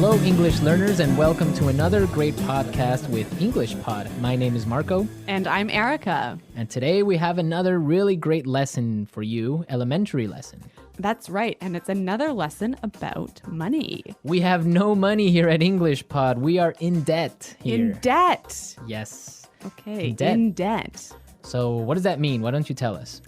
Hello, English learners, and welcome to another great podcast with English Pod. My name is Marco. And I'm Erica. And today we have another really great lesson for you, elementary lesson. That's right, and it's another lesson about money. We have no money here at English Pod. We are in debt here. In debt. Yes. Okay, In debt. So what does that mean? Why don't you tell us?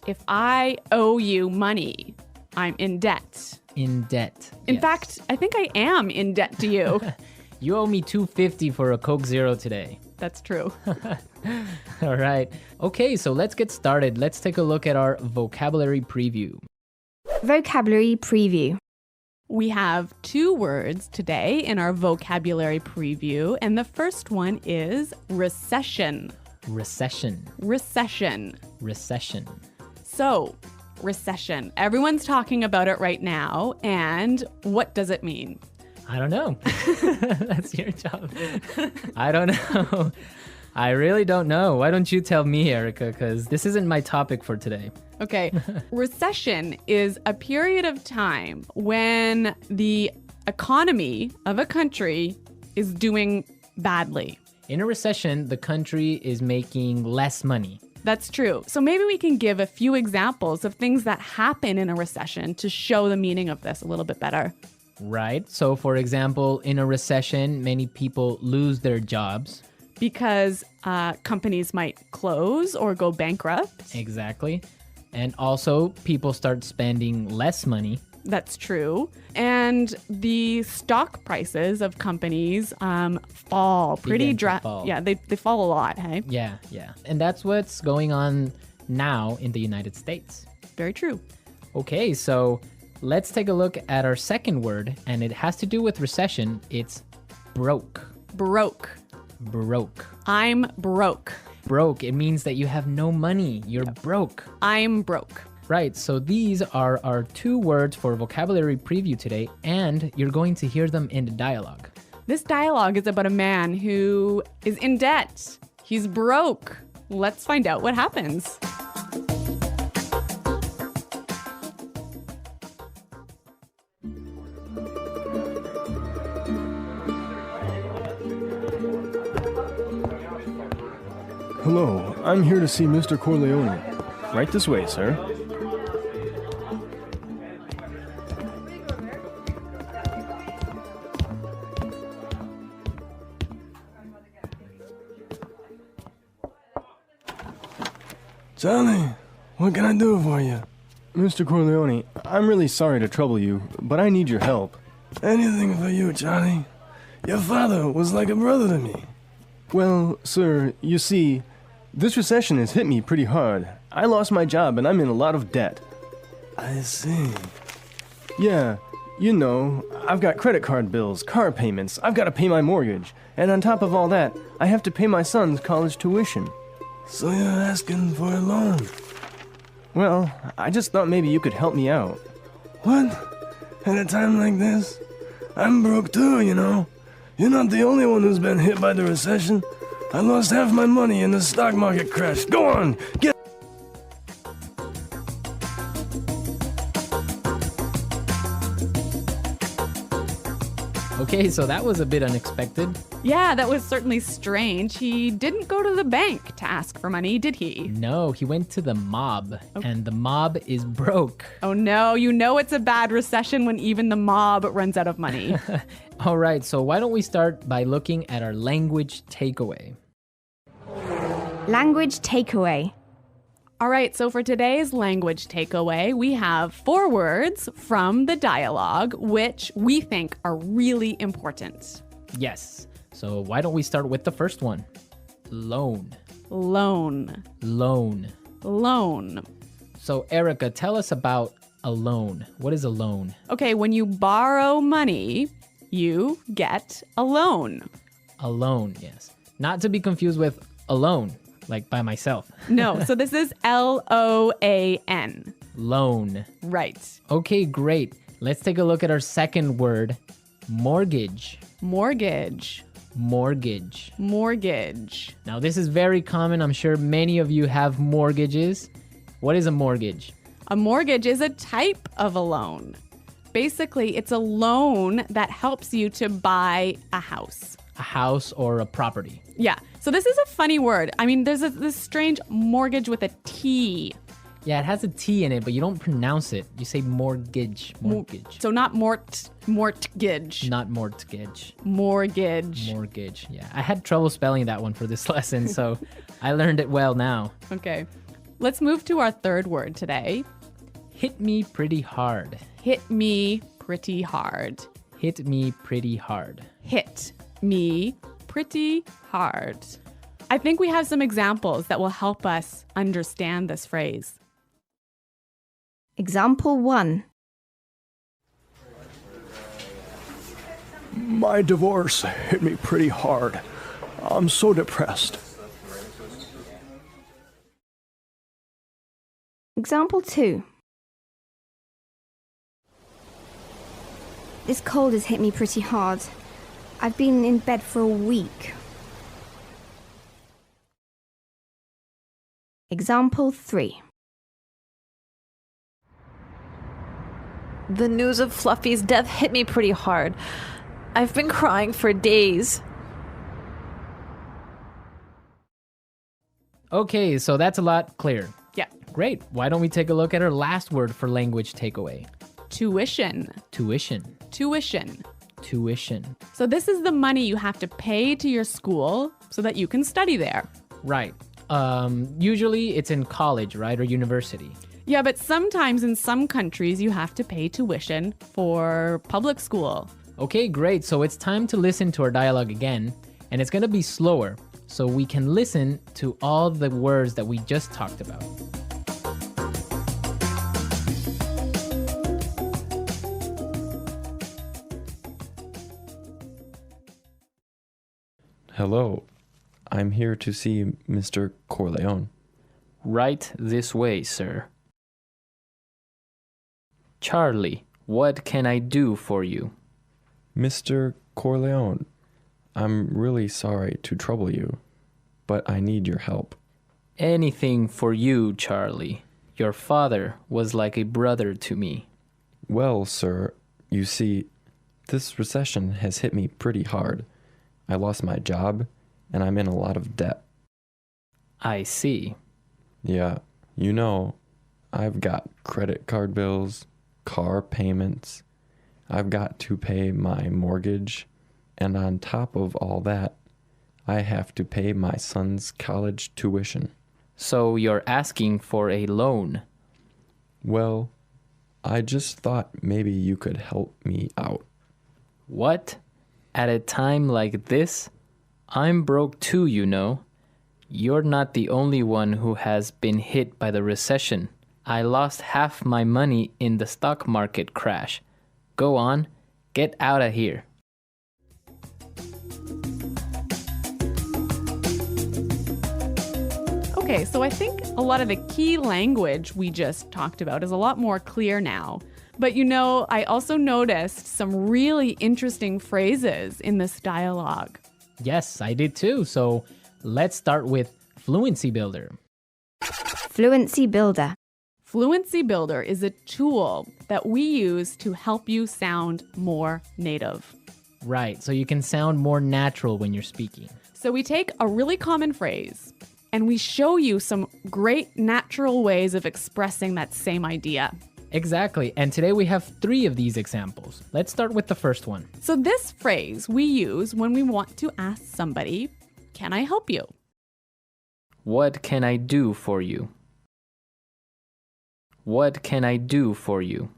If I owe you money, I'm in debt. In debt. In Yes. fact, I think I am in debt to you. You owe me $2.50 for a Coke Zero today. That's true. All right. Okay, so let's get started. Let's take a look at our vocabulary preview. Vocabulary preview. We have two words today in our vocabulary preview, and the first one is recession. Recession. Recession. Recession. So, recession. Everyone's talking about it right now, and what does it mean? I don't know. That's your job. I don't know. I really don't know. Why don't you tell me, Erica? Because this isn't my topic for today. Okay. Recession is a period of time when the economy of a country is doing badly. In a recession, the country is making less money. That's true. So maybe we can give a few examples of things that happen in a recession to show the meaning of this a little bit better. Right. So, for example, in a recession, many people lose their jobs. Because companies might close or go bankrupt. Exactly. And also, people start spending less money. That's true. And the stock prices of companies fall pretty Begin to fall. Yeah, they fall a lot, hey? Yeah. And that's what's going on now in the United States. Very true. Okay, so let's take a look at our second word, and it has to do with recession. It's broke. Broke. Broke. I'm broke. Broke, it means that you have no money. You're broke. I'm broke. Right, so these are our two words for vocabulary preview today, and you're going to hear them in the dialogue. This dialogue is about a man who is in debt. He's broke. Let's find out what happens. Hello, I'm here to see Mr. Corleone. Right this way, sir. Johnny, what can I do for you? Mr. Corleone, I'm really sorry to trouble you, but I need your help. Anything for you, Johnny. Your father was like a brother to me. Well, sir, you see, this recession has hit me pretty hard. I lost my job and I'm in a lot of debt. I see. Yeah, you know, I've got credit card bills, car payments, I've got to pay my mortgage, and on top of all that, I have to pay my son's college tuition. So you're asking for a loan? Well, I just thought maybe you could help me out. What? At a time like this? I'm broke too, you know. You're not the only one who's been hit by the recession. I lost half my money in the stock market crash. Go on, get... Okay, so that was a bit unexpected. Yeah, that was certainly strange. He didn't go to the bank to ask for money, did he? No, he went to the mob, and the mob is broke. Oh no, you know it's a bad recession when even the mob runs out of money. All right, so why don't we start by looking at our language takeaway? Language takeaway. All right, so for today's language takeaway, we have 4 words from the dialogue, which we think are really important. Yes, so why don't we start with the first one? Loan. Loan. Loan. Loan. So Erica, tell us about a loan. What is a loan? Okay, when you borrow money, you get a loan. A loan, yes. Not to be confused with alone, like by myself. No, so this is L-O-A-N. Loan. Right. Okay, great. Let's take a look at our second word, mortgage. Mortgage. Mortgage. Mortgage. Now, this is very common. I'm sure many of you have mortgages. What is a mortgage? A mortgage is a type of a loan. basically it's a loan that helps you to buy a house. A house or a property. Yeah. So this is a funny word. I mean, there's this strange mortgage with a T. Yeah, it has a T in it, but you don't pronounce it. You say mortgage. Mortgage. So not mortgage. Not mortgage. Mortgage. Mortgage. Yeah. I had trouble spelling that one for this lesson, so I learned it well now. Okay. Let's move to our third word today. Hit me pretty hard. Hit me pretty hard. Hit me pretty hard. Hit me pretty hard. I think we have some examples that will help us understand this phrase. Example 1. My divorce hit me pretty hard. I'm so depressed. Example 2. This cold has hit me pretty hard. I've been in bed for a week. Example 3. The news of Fluffy's death hit me pretty hard. I've been crying for days. Okay, so that's a lot clearer. Yeah. Great. Why don't we take a look at our last word for language takeaway? Tuition. Tuition. Tuition. Tuition. So this is the money you have to pay to your school so that you can study there. Right. Usually it's in college, right? Or university. Yeah, but sometimes in some countries you have to pay tuition for public school. Okay, great. So it's time to listen to our dialogue again, and it's going to be slower so we can listen to all the words that we just talked about. Hello, I'm here to see Mr. Corleone. Right this way, sir. Charlie, what can I do for you? Mr. Corleone, I'm really sorry to trouble you, but I need your help. Anything for you, Charlie. Your father was like a brother to me. Well, sir, you see, this recession has hit me pretty hard. I lost my job, and I'm in a lot of debt. I see. Yeah, you know, I've got credit card bills, car payments. I've got to pay my mortgage, and on top of all that, I have to pay my son's college tuition. So you're asking for a loan? Well, I just thought maybe you could help me out. What? At a time like this? I'm broke too, you know. You're not the only one who has been hit by the recession. I lost half my money in the stock market crash. Go on, get out of here. Okay, so I think a lot of the key language we just talked about is a lot more clear now. But you know, I also noticed some really interesting phrases in this dialogue. Yes, I did too. So let's start with Fluency Builder. Fluency Builder. Fluency Builder is a tool that we use to help you sound more native. Right, so you can sound more natural when you're speaking. So we take a really common phrase and we show you some great natural ways of expressing that same idea. Exactly, and today we have 3 of these examples. Let's start with the first one. So this phrase we use when we want to ask somebody, "Can I help you?" What can I do for you? What can I do for you?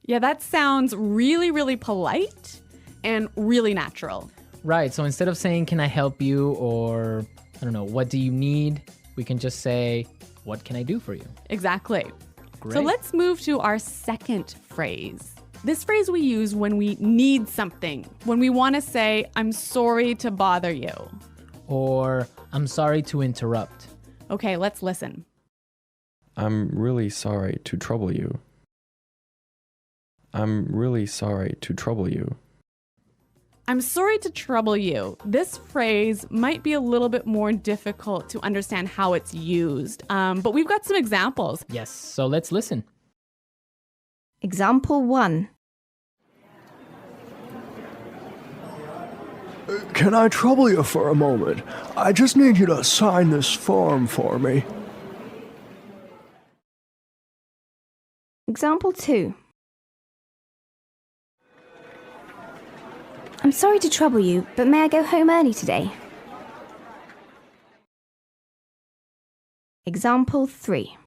Yeah, that sounds really, really polite and really natural. Right, so instead of saying, can I help you, or, I don't know, what do you need? We can just say, what can I do for you? Exactly. Great. So let's move to our second phrase. This phrase we use when we need something, when we want to say, I'm sorry to bother you. Or, I'm sorry to interrupt. Okay, let's listen. I'm really sorry to trouble you. I'm really sorry to trouble you. I'm sorry to trouble you. This phrase might be a little bit more difficult to understand how it's used, but we've got some examples. Yes, so let's listen. Example 1. Can I trouble you for a moment? I just need you to sign this form for me. Example 2. I'm sorry to trouble you, but may I go home early today? Example 3.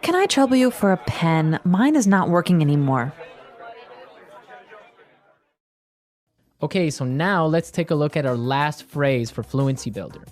Can I trouble you for a pen? Mine is not working anymore. Okay, so now let's take a look at our last phrase for Fluency Builder.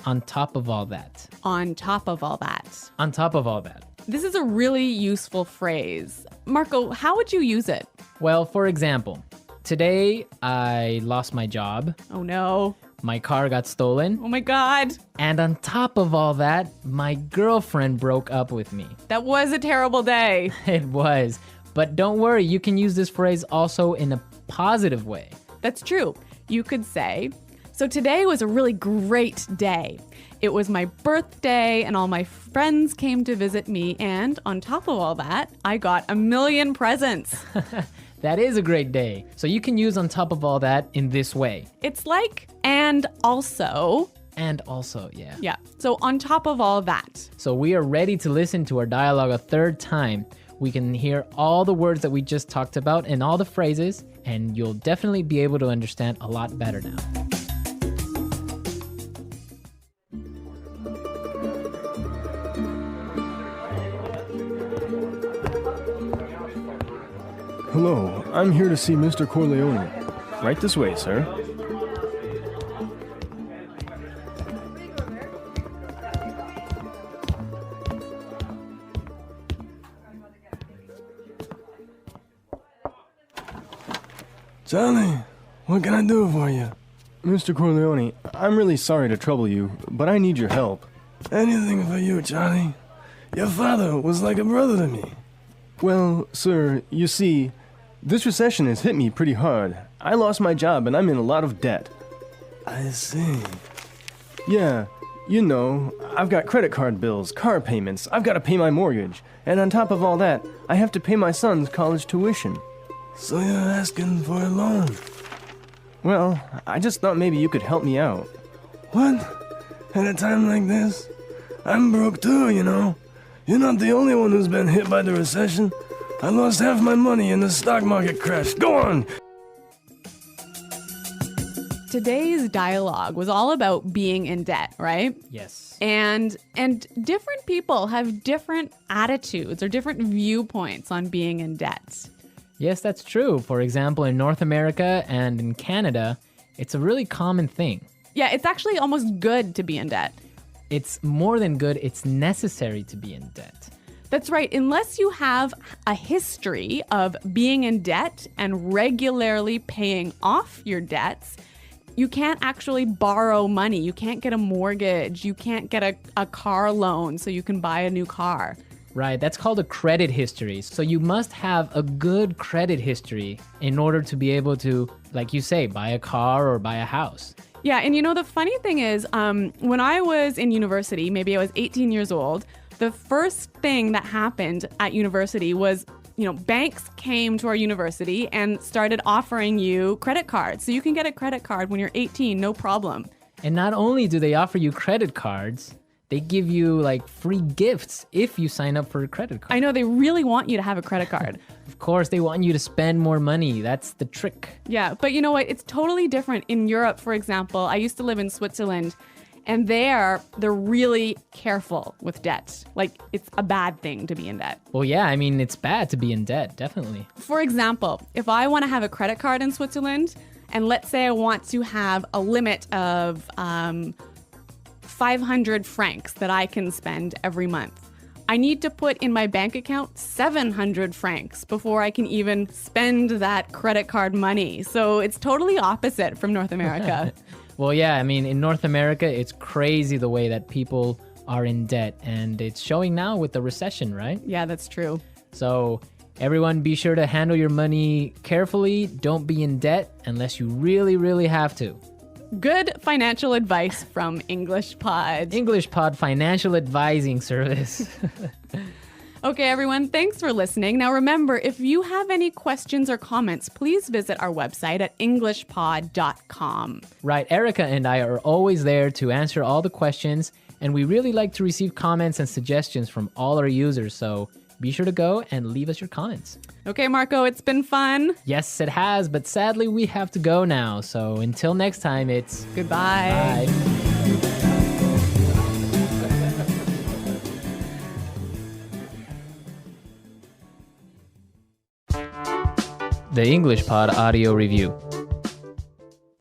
On top of all that. On top of all that. On top of all that. This is a really useful phrase. Marco, how would you use it? Well, for example, today I lost my job, Oh no. my car got stolen, Oh my God. and on top of all that, my girlfriend broke up with me. That was a terrible day. It was. But don't worry, you can use this phrase also in a positive way. That's true. You could say, so today was a really great day. It was my birthday and all my friends came to visit me, and on top of all that, I got 1,000,000 presents. That is a great day. So you can use on top of all that in this way. It's like, and also. And also, yeah. Yeah, so on top of all that. So we are ready to listen to our dialogue a third time. We can hear all the words that we just talked about and all the phrases, and you'll definitely be able to understand a lot better now. Hello, I'm here to see Mr. Corleone. Right this way, sir. Charlie, what can I do for you? Mr. Corleone, I'm really sorry to trouble you, but I need your help. Anything for you, Charlie. Your father was like a brother to me. Well, sir, you see, this recession has hit me pretty hard. I lost my job and I'm in a lot of debt. I see. Yeah, you know, I've got credit card bills, car payments, I've got to pay my mortgage, and on top of all that, I have to pay my son's college tuition. So you're asking for a loan? Well, I just thought maybe you could help me out. What? At a time like this? I'm broke too, you know. You're not the only one who's been hit by the recession. I lost half my money in the stock market crash. Go on! Today's dialogue was all about being in debt, right? Yes. And different people have different attitudes or different viewpoints on being in debt. Yes, that's true. For example, in North America and in Canada, it's a really common thing. Yeah, it's actually almost good to be in debt. It's more than good, it's necessary to be in debt. That's right. Unless you have a history of being in debt and regularly paying off your debts, you can't actually borrow money. You can't get a mortgage. You can't get a car loan so you can buy a new car. Right, that's called a credit history. So you must have a good credit history in order to be able to, like you say, buy a car or buy a house. Yeah, and you know, the funny thing is, when I was in university, maybe I was 18 years old, the first thing that happened at university was, you know, banks came to our university and started offering you credit cards. So you can get a credit card when you're 18, no problem. And not only do they offer you credit cards, they give you like free gifts if you sign up for a credit card. I know they really want you to have a credit card. Of course, they want you to spend more money. That's the trick. Yeah, but you know what? It's totally different. In Europe, for example, I used to live in Switzerland, and they're really careful with debt. Like, it's a bad thing to be in debt. Well, yeah, I mean, it's bad to be in debt, definitely. For example, if I want to have a credit card in Switzerland, and let's say I want to have a limit of 500 francs that I can spend every month, I need to put in my bank account 700 francs before I can even spend that credit card money. So it's totally opposite from North America. Well, yeah, I mean, in North America, it's crazy the way that people are in debt, and it's showing now with the recession, right? Yeah, that's true. So everyone, be sure to handle your money carefully. Don't be in debt unless you really, really have to. Good financial advice from English Pod. English Pod Financial Advising Service. Okay, everyone, thanks for listening. Now remember, if you have any questions or comments, please visit our website at englishpod.com. Right, Erica and I are always there to answer all the questions, and we really like to receive comments and suggestions from all our users, so be sure to go and leave us your comments. Okay, Marco, it's been fun. Yes, it has, but sadly we have to go now, so until next time, it's Goodbye. bye. The English Pod Audio Review.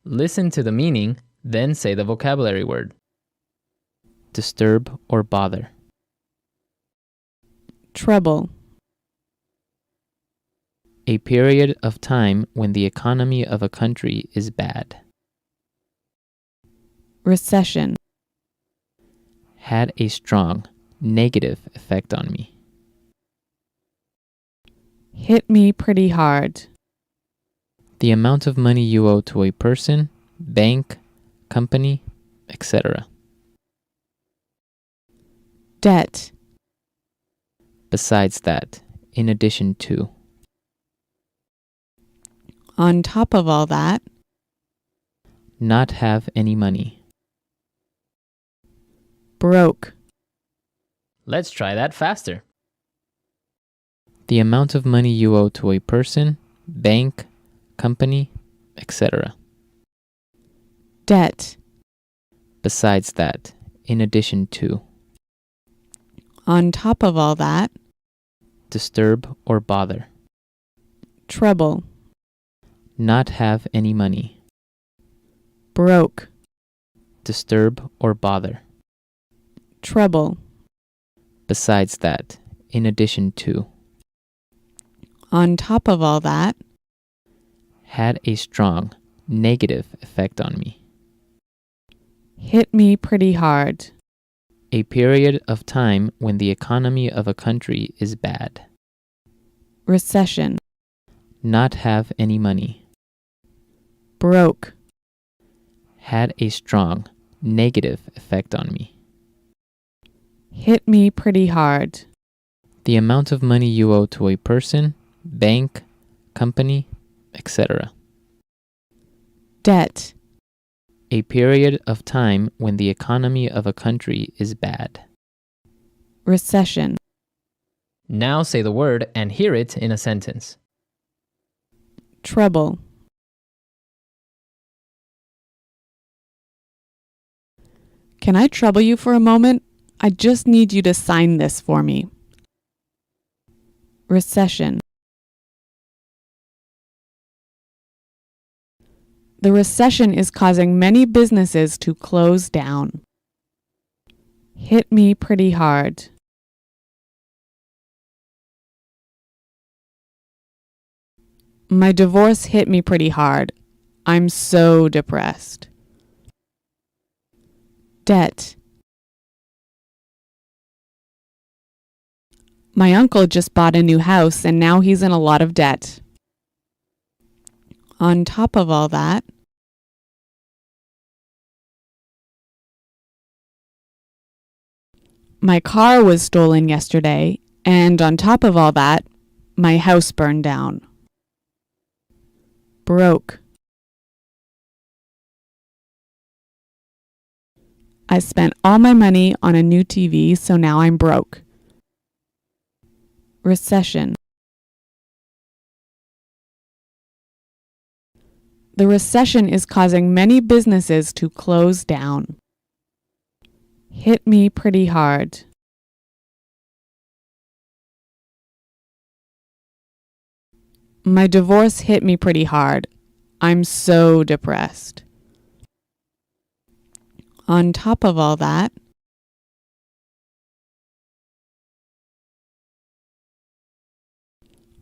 Listen to the meaning, then say the vocabulary word. Disturb or bother. Trouble. A period of time when the economy of a country is bad. Recession. Had a strong negative effect on me. Hit me pretty hard. The amount of money you owe to a person, bank, company, etc. Debt. Besides that, in addition to. On top of all that. Not have any money. Broke. Let's try that faster. The amount of money you owe to a person, bank, company, etc. Debt. Besides that, in addition to. On top of all that. Disturb or bother. Trouble. Not have any money. Broke. Disturb or bother. Trouble. Besides that, in addition to. On top of all that. Had a strong negative effect on me. Hit me pretty hard. A period of time when the economy of a country is bad. Recession. Not have any money. Broke. Had a strong negative effect on me. Hit me pretty hard. The amount of money you owe to a person, bank, company, etc. Debt. A period of time when the economy of a country is bad. Recession. Now say the word and hear it in a sentence. Trouble. Can I trouble you for a moment? I just need you to sign this for me. Recession. The recession is causing many businesses to close down. Hit me pretty hard. My divorce hit me pretty hard. I'm so depressed. Debt. My uncle just bought a new house and now he's in a lot of debt. On top of all that, my car was stolen yesterday, and on top of all that, my house burned down. Broke. I spent all my money on a new TV, so now I'm broke. Recession. The recession is causing many businesses to close down. Hit me pretty hard. My divorce hit me pretty hard. I'm so depressed. On top of all that,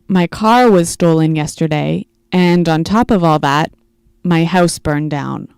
my car was stolen yesterday, and on top of all that, my house burned down.